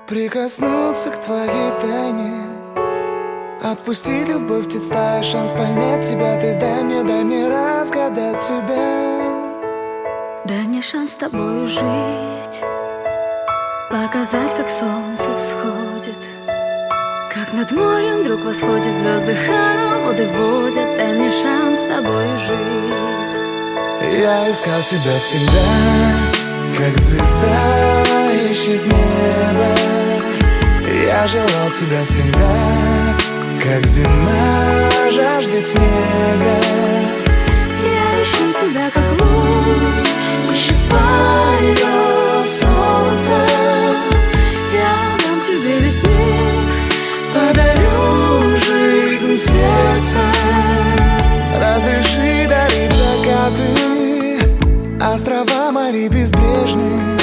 Прикоснуться к твоей тайне, отпустить любовь, представь шанс понять тебя. Ты дай мне разгадать тебя. Дай мне шанс с тобой жить, показать, как солнце всходит, как над морем вдруг восходят звезды, хороводы водят. Дай мне шанс с тобой жить. Я искал тебя всегда, как звезда ищет небо. Я желал тебя всегда, как зима жаждет снега. Я ищу тебя, как луч ищет свое солнце. Я дам тебе весь мир, подарю жизнь сердца. Разреши дарить закаты, острова морей безбрежные,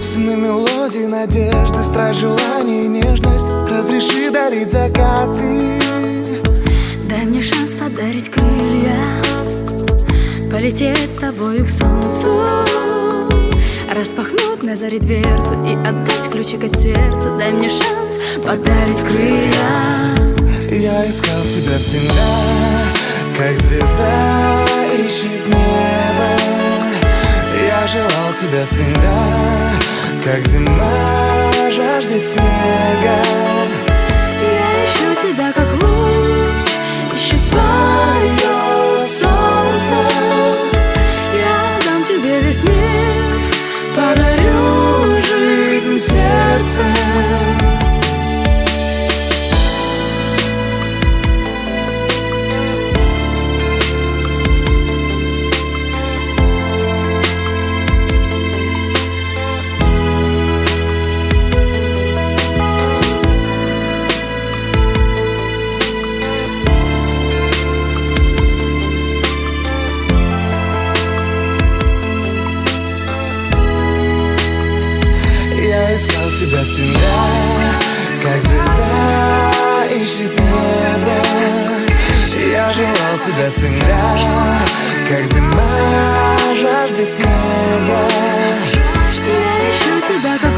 сны, мелодии, надежды, страсть, желание и нежность. Разреши дарить закаты. Дай мне шанс подарить крылья, полететь с тобою к солнцу, распахнуть на заре дверцу и отдать ключик от сердца. Дай мне шанс подарить крылья. Я искал тебя всегда, как звезда ищет небо. Я желал тебя всегда, как зима жаждет снега. Я ищу тебя, как луч ищет свое солнце. Я дам тебе весь мир, подарю жизнь сердца. Я искал тебя всегда, как звезда ищет небо. Я желал тебя всегда, как зима жаждет снега. Я ищу тебя, как